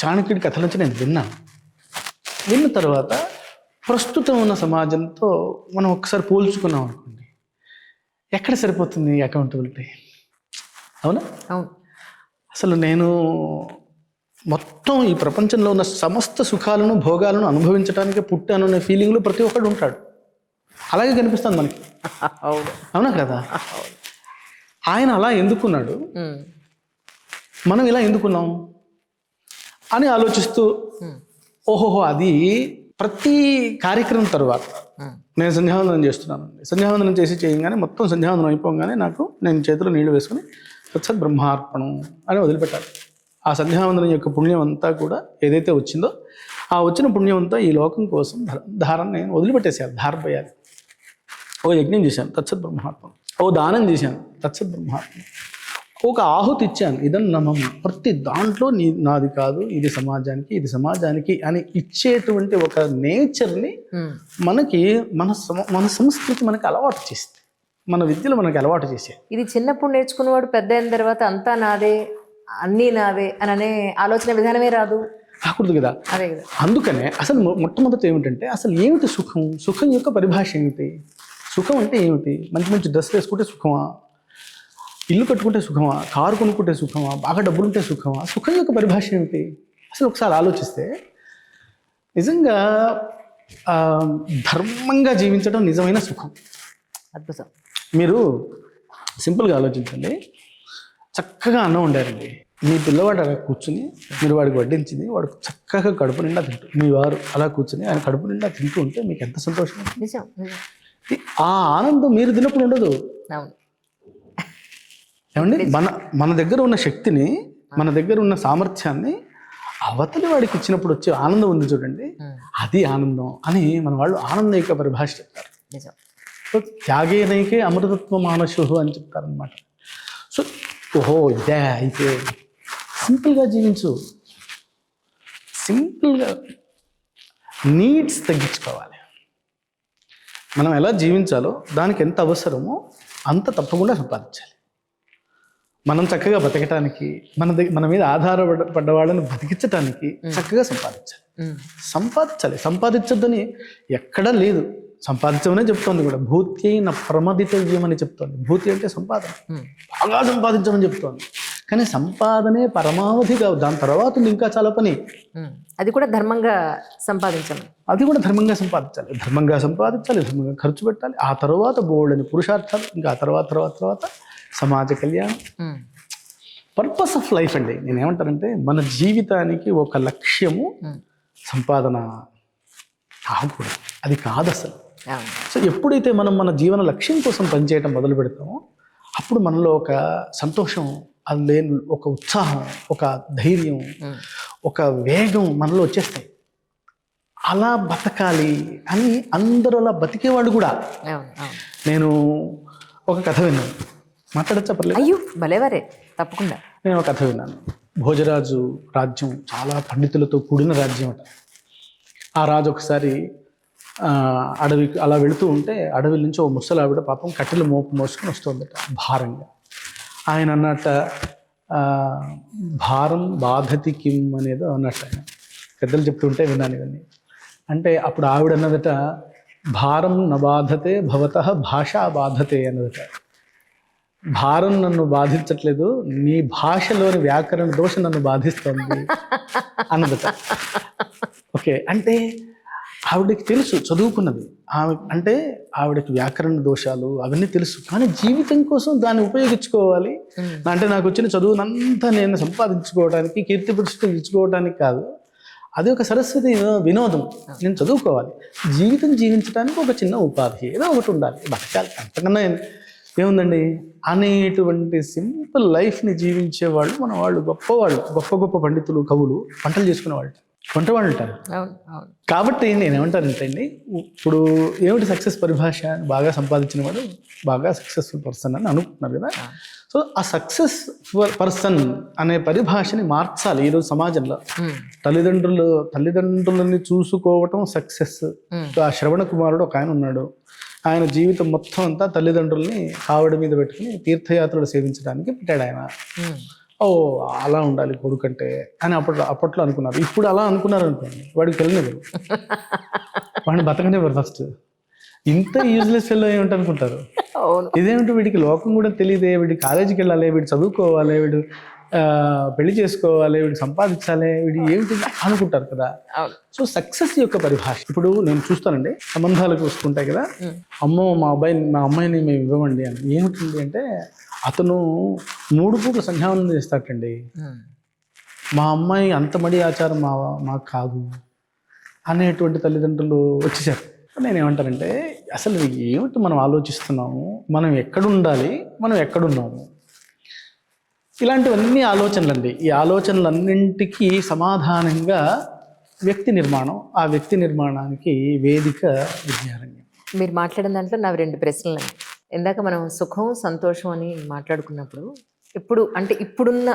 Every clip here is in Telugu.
చాణక్యుడి కథల నుంచి నేను విన్న తర్వాత ప్రస్తుతం ఉన్న సమాజంతో మనం ఒక్కసారి పోల్చుకున్నాం అనుకోండి, ఎక్కడ సరిపోతుంది అకౌంటబిలిటీ? అవునా? అవును. అసలు నేను మొత్తం ఈ ప్రపంచంలో ఉన్న సమస్త సుఖాలను భోగాలను అనుభవించడానికే పుట్టాను అనే ఫీలింగ్లో ప్రతి ఒక్కడు ఉంటాడు. అలాగే కనిపిస్తుంది మనకి. అవునా కదా? ఆయన అలా ఎందుకున్నాడు, మనం ఇలా ఎందుకున్నాం అని ఆలోచిస్తూ ఓహోహో అది ప్రతి కార్యక్రమం తర్వాత నేను సంధ్యావందనం చేస్తున్నాను. సంధ్యావందనం చేయగానే మొత్తం సంధ్యావందనం అయిపోగానే నేను చేతిలో నీళ్లు వేసుకుని తత్సత్ బ్రహ్మార్పణం అని వదిలిపెట్టాలి. ఆ సంధ్యావందనం యొక్క పుణ్యం అంతా కూడా ఏదైతే వచ్చిందో ఆ వచ్చిన పుణ్యం అంతా ఈ లోకం కోసం ధారణ నేను వదిలిపెట్టేసేయాలి, ధారపోయాలి. ఓ యజ్ఞం చేశాను, తత్సత్ బ్రహ్మార్పణం. ఓ దానం చేశాను, తత్సత్ బ్రహ్మార్పణం. ఒక ఆహుతి ఇచ్చాను, ఇదని నమం. ప్రతి దాంట్లో నాది కాదు, ఇది సమాజానికి అని ఇచ్చేటువంటి ఒక నేచర్ని మనకి మన సంస్కృతి మనకి అలవాటు చేస్తుంది, మన విద్యలు మనకి అలవాటు చేసే. ఇది చిన్నప్పుడు నేర్చుకున్నవాడు పెద్ద అయిన తర్వాత అంతా నాదే, అన్నీ నావే అనే ఆలోచన విధానమే రాకూడదు కదా. అదే కదా. అందుకనే అసలు మొట్టమొదటి ఏమిటంటే అసలు ఏమిటి సుఖం? సుఖం యొక్క పరిభాష ఏమిటి? సుఖం అంటే ఏమిటి? మంచి మంచి డ్రెస్ వేసుకుంటే సుఖమా? ఇల్లు కట్టుకుంటే సుఖమా? కారు కొనుక్కుంటే సుఖమా? బాగా డబ్బులుంటే సుఖమా? సుఖం యొక్క పరిభాష ఏమిటి? అసలు ఒకసారి ఆలోచిస్తే నిజంగా ధర్మంగా జీవించడం నిజమైన సుఖం. అద్భుతం. మీరు సింపుల్గా ఆలోచించండి. చక్కగా అన్నం వండారండి, మీ పిల్లవాడు అలా కూర్చుని మీరు వాడికి వడ్డించింది వాడు చక్కగా కడుపు నిండా తింటూ, మీ వారు అలా కూర్చుని ఆయన కడుపు నిండా తింటూ ఉంటే మీకు ఎంత సంతోషం. నిజం. ఆ ఆనందం మీరు తిన్నప్పుడు ఉండదు. ఏమండి, మన దగ్గర ఉన్న శక్తిని, మన దగ్గర ఉన్న సామర్థ్యాన్ని అవతలి వాడికి ఇచ్చినప్పుడు వచ్చే ఆనందం ఉంది చూడండి, అది ఆనందం అని మన వాళ్ళు ఆనందం యొక్క పరిభాష చెప్తారు. సో త్యాగేనైకే అమృతత్వ మానసు అని చెప్తారనమాట. సో ఓహో ఇదే అయితే సింపుల్గా జీవించు, సింపుల్గా నీడ్స్ తగ్గించుకోవాలి. మనం ఎలా జీవించాలో దానికి ఎంత అవసరమో అంత తప్పకుండా సంపాదించాలి. మనం చక్కగా బతకటానికి, మన మీద ఆధారపడ్డ వాళ్ళని బతికించటానికి చక్కగా సంపాదించాలి. సంపాదించొద్దని ఎక్కడా లేదు, సంపాదించమనే చెప్తోంది కూడా. భూత్యైన ప్రమదితవ్యం అని చెప్తోంది. భూతి అంటే సంపాదన, బాగా సంపాదించమని చెప్తోంది. కానీ సంపాదనే పరమావధి కాదు, దాని తర్వాత ఇంకా చాలా పని. అది కూడా ధర్మంగా సంపాదించాలి. ధర్మంగా సంపాదించాలి, ధర్మంగా ఖర్చు పెట్టాలి. ఆ తర్వాత బోల్డని పురుషార్థాలు, ఇంకా ఆ తర్వాత సమాజ కళ్యాణం. పర్పస్ ఆఫ్ లైఫ్ అండి. నేనేమంటానంటే మన జీవితానికి ఒక లక్ష్యము సంపాదన కాకూడదు, అది కాదు అసలు. సో ఎప్పుడైతే మనం మన జీవన లక్ష్యం కోసం పనిచేయటం మొదలు పెడతామో అప్పుడు మనలో ఒక సంతోషం, అది ఒక ఉత్సాహం, ఒక ధైర్యం, ఒక వేగం మనలో వచ్చేస్తాయి. అలా బతకాలి అని అందరూ అలా బతికేవాళ్ళు కూడా. నేను ఒక కథ విన్నాను, మాట్లాడచ్చా? పర్లేదు? అయ్యో భలేవారే, తప్పకుండా. నేను ఒక కథ విన్నాను. భోజరాజు రాజ్యం చాలా పండితులతో కూడిన రాజ్యం అట. ఆ రాజు ఒకసారి అడవికి అలా వెళుతూ ఉంటే అడవి నుంచి ఓ ముసలావిడ పాపం కట్టెలు మోసుకొని వస్తుందట భారంగా. ఆయన అన్నట్ట భారం బాధతి కిమ్ అనేదో అన్నట్టు ఆయన పెద్దలు చెప్తుంటే విన్నాను ఇవన్నీ. అంటే అప్పుడు ఆవిడ అన్నదట, భారం నబాధతే భవతః భాషా బాధతే అన్నదట. భారం నన్ను బాధించట్లేదు, నీ భాషలోని వ్యాకరణ దోషం నన్ను బాధిస్తుంది అన్నదట. ఓకే, అంటే ఆవిడకి తెలుసు, చదువుకున్నది ఆమె, అంటే ఆవిడకి వ్యాకరణ దోషాలు అవన్నీ తెలుసు. కానీ జీవితం కోసం దాన్ని ఉపయోగించుకోవాలి అంటే నాకు వచ్చిన చదువునంతా నేను సంపాదించుకోవడానికి, కీర్తి ప్రతిష్టలు ఇచ్చుకోవడానికి కాదు, అది ఒక సరస్వతి వినోదం. నేను చదువుకోవాలి, జీవితం జీవించడానికి ఒక చిన్న ఉపాధి ఏదో ఒకటి ఉండాలి, బతకాలి, అంతకన్నా ఏముందండి అనేటువంటి సింపుల్ లైఫ్ని జీవించే వాళ్ళు మన వాళ్ళు, గొప్ప పండితులు, కవులు, వంటలు చేసుకునే వాళ్ళు, వంటవాళ్ళు ఉంటారు. కాబట్టి నేనేమంటానంటే అండి, ఇప్పుడు ఏమిటి సక్సెస్ పరిభాష? బాగా సంపాదించిన వాడు బాగా సక్సెస్ఫుల్ పర్సన్ అని అనుకుంటున్నారు కదా. సో ఆ సక్సెస్ పర్సన్ అనే పరిభాషని మార్చాలి ఈరోజు సమాజంలో. తల్లిదండ్రులని చూసుకోవటం సక్సెస్. ఆ శ్రవణ కుమారుడు ఒక ఆయన ఉన్నాడు, ఆయన జీవితం మొత్తం అంతా తల్లిదండ్రుల్ని ఆవిడ మీద పెట్టుకుని తీర్థయాత్రలు సేవించడానికి పెట్టాడు ఆయన. ఓ అలా ఉండాలి కొడుకంటే అని అప్పట్లో అనుకున్నారు. ఇప్పుడు అలా అనుకున్నారు అనుకోండి, వాడికి తెలియదు, వాడిని బతకనివ్వరు ఫస్ట్. ఇంత యూజ్లెస్ ఫెల్లో ఏమిటి అనుకుంటారు. అవును. ఇదేమిటి వీడికి లోకం కూడా తెలియదే, వీడి కాలేజీకి వెళ్ళాలి, వీడు చదువుకోవాలి, వీడు పెళ్లి చేసుకోవాలి, వీడు సంపాదించాలి, వీడు ఏమిటి అనుకుంటారు కదా. అవును. సో సక్సెస్ యొక్క పరిభాష ఇప్పుడు నేను చూస్తానండి, సంబంధాలకు వస్తుంటాయి కదా, అమ్మో మా అమ్మాయిని మేము ఇవ్వమండి అని. ఏమిటండి అంటే అతను 3 పూట్ల సంధ్యావందనం చేస్తాటండి, మా అమ్మాయి అంత మడి ఆచారం మాకు కాదు అనేటువంటి తల్లిదండ్రులు వచ్చేసారు. నేనేమంటానంటే అసలు ఏమిటి మనం ఆలోచిస్తున్నాము, మనం ఎక్కడుండాలి, మనం ఎక్కడున్నాము, ఇలాంటివన్నీ ఆలోచనలండి. ఈ ఆలోచనలన్నింటికీ సమాధానంగా వ్యక్తి నిర్మాణం, ఆ వ్యక్తి నిర్మాణానికి వేదిక విద్యారణ్యం. మీరు మాట్లాడిన దాంట్లో నాకు 2 ప్రశ్నలు అండి. ఇందాక మనం సుఖం సంతోషం అని మాట్లాడుకున్నప్పుడు ఇప్పుడున్న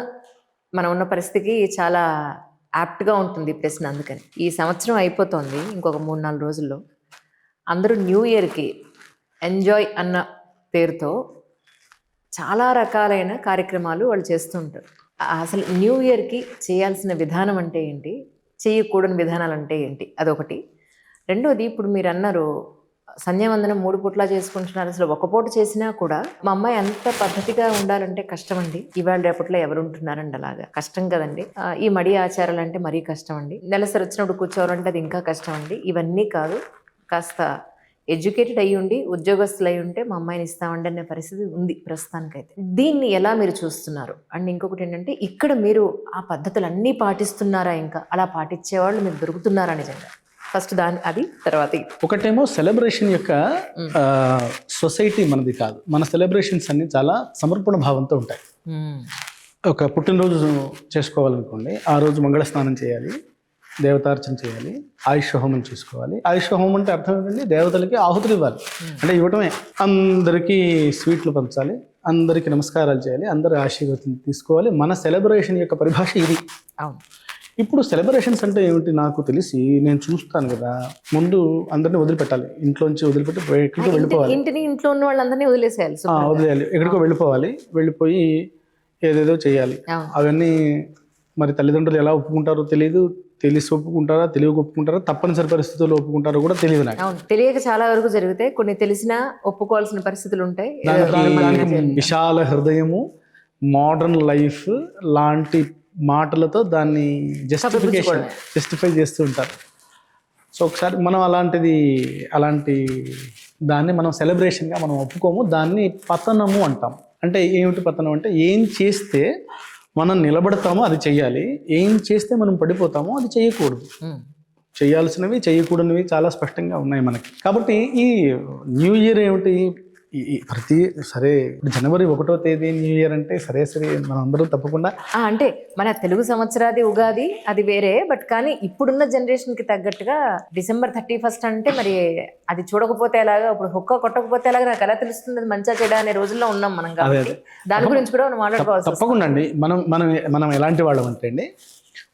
మనం ఉన్న పరిస్థితికి చాలా యాప్ట్గా ఉంటుంది ఈ ప్రశ్న. అందుకని ఈ సంవత్సరం అయిపోతుంది, ఇంకొక 3-4 రోజుల్లో అందరూ న్యూ ఇయర్కి ఎంజాయ్ అన్న పేరుతో చాలా రకాలైన కార్యక్రమాలు వాళ్ళు చేస్తూ ఉంటారు. అసలు న్యూ ఇయర్కి చేయాల్సిన విధానం అంటే ఏంటి, చేయకూడని విధానాలు అంటే ఏంటి, అదొకటి. రెండోది, ఇప్పుడు మీరు అన్నారు సంధ్యావందనం 3 పూట్లా చేసుకుంటున్నారు. అసలు ఒక పూట చేసినా కూడా మా అమ్మాయి అంత పద్ధతిగా ఉండాలంటే కష్టం అండి. ఇవాళ రేపట్లో ఎవరు ఉంటున్నారండి, అలాగా కష్టం కదండి. ఈ మడి ఆచారాలు అంటే మరీ కష్టం అండి. నెలసరి వచ్చినప్పుడు కూర్చోవాలంటే అది ఇంకా కష్టం అండి. ఇవన్నీ కాదు, కాస్త ఎడ్యుకేటెడ్ అయ్యి ఉండి ఉద్యోగస్తులు అయి ఉంటే మా అమ్మాయిని ఇస్తామండి అనే పరిస్థితి ఉంది ప్రస్తుతానికైతే. దీన్ని ఎలా మీరు చూస్తున్నారు? అండ్ ఇంకొకటి ఏంటంటే, ఇక్కడ మీరు ఆ పద్ధతులన్నీ పాటిస్తున్నారా, ఇంకా అలా పాటించేవాళ్ళు మీకు దొరుకుతున్నారా నిజంగా? ఫస్ట్ అది తర్వాత ఒకటేమో సెలబ్రేషన్ యొక్క సొసైటీ మనది కాదు. మన సెలబ్రేషన్స్ అన్ని చాలా సమర్పణ భావంతో ఉంటాయి. ఒక పుట్టినరోజు చేసుకోవాలనుకోండి, ఆ రోజు మంగళ స్నానం చేయాలి, దేవతార్చన చేయాలి, ఆయుష్ హోమం చేసుకోవాలి. ఆయుష్ హోమం అంటే అర్థం ఏంటండి, దేవతలకి ఆహుతులు ఇవ్వాలి, అంటే ఇవ్వటమే. అందరికీ స్వీట్లు పంచాలి, అందరికీ నమస్కారాలు చేయాలి, అందరి ఆశీర్వాదం తీసుకోవాలి. మన సెలబ్రేషన్ యొక్క పరిభాష ఇది. అవును. ఇప్పుడు సెలబ్రేషన్స్ అంటే ఏమిటి నాకు తెలిసి, నేను చూస్తాను కదా, ముందు అందరినీ వదిలిపెట్టాలి, ఇంట్లోంచి వదిలిపెట్టి ఎక్కడికో వెళ్ళిపోవాలి. ఇంట్లో ఉన్న వాళ్ళందరినీ వదిలేయాలి, ఎక్కడికో వెళ్ళిపోయి ఏదేదో చేయాలి. అవన్నీ మరి తల్లిదండ్రులు ఎలా ఒప్పుకుంటారో తెలియదు, తెలిసి ఒప్పుకుంటారా, తెలియక ఒప్పుకుంటారా, తప్పనిసరి పరిస్థితుల్లో ఒప్పుకుంటారో కూడా తెలియదు నాకు. తెలియక చాలా వరకు జరుగుతాయి, కొన్ని తెలిసినా ఒప్పుకోవాల్సిన పరిస్థితులు ఉంటాయి. దానికి విశాల హృదయము, మోడర్న్ లైఫ్ లాంటి మాటలతో దాన్ని జస్టిఫై చేస్తూ ఉంటారు. సో ఒకసారి మనం అలాంటి దాన్ని మనం సెలబ్రేషన్గా మనం ఒప్పుకోము, దాన్ని పతనము అంటాం. అంటే ఏమిటి పతనం అంటే, ఏం చేస్తే మనం నిలబడతామో అది చెయ్యాలి, ఏం చేస్తే మనం పడిపోతామో అది చేయకూడదు. చేయాల్సినవి చేయకూడనివి చాలా స్పష్టంగా ఉన్నాయి మనకి. కాబట్టి ఈ న్యూ ఇయర్ ఏమిటి, సరే జనవరి 1వ తేదీ న్యూ ఇయర్ అంటే సరే మనం అందరం తప్పకుండా అంటే మన తెలుగు సంవత్సరాది ఉగాది అది వేరే, బట్ కానీ ఇప్పుడున్న జనరేషన్కి తగ్గట్టుగా డిసెంబర్ 31 అంటే మరి అది చూడకపోతే ఎలాగా, ఇప్పుడు హుక్క కొట్టకపోతే ఎలాగా, నాకు ఎలా తెలుస్తుంది అది మంచిగా చెడ అనే రోజుల్లో ఉన్నాం మనం. కాబట్టి దాని గురించి కూడా మనం మాట్లాడుకోవాలి. తప్పకుండా అండి. మనం ఎలాంటి వాళ్ళం అంటే అండి,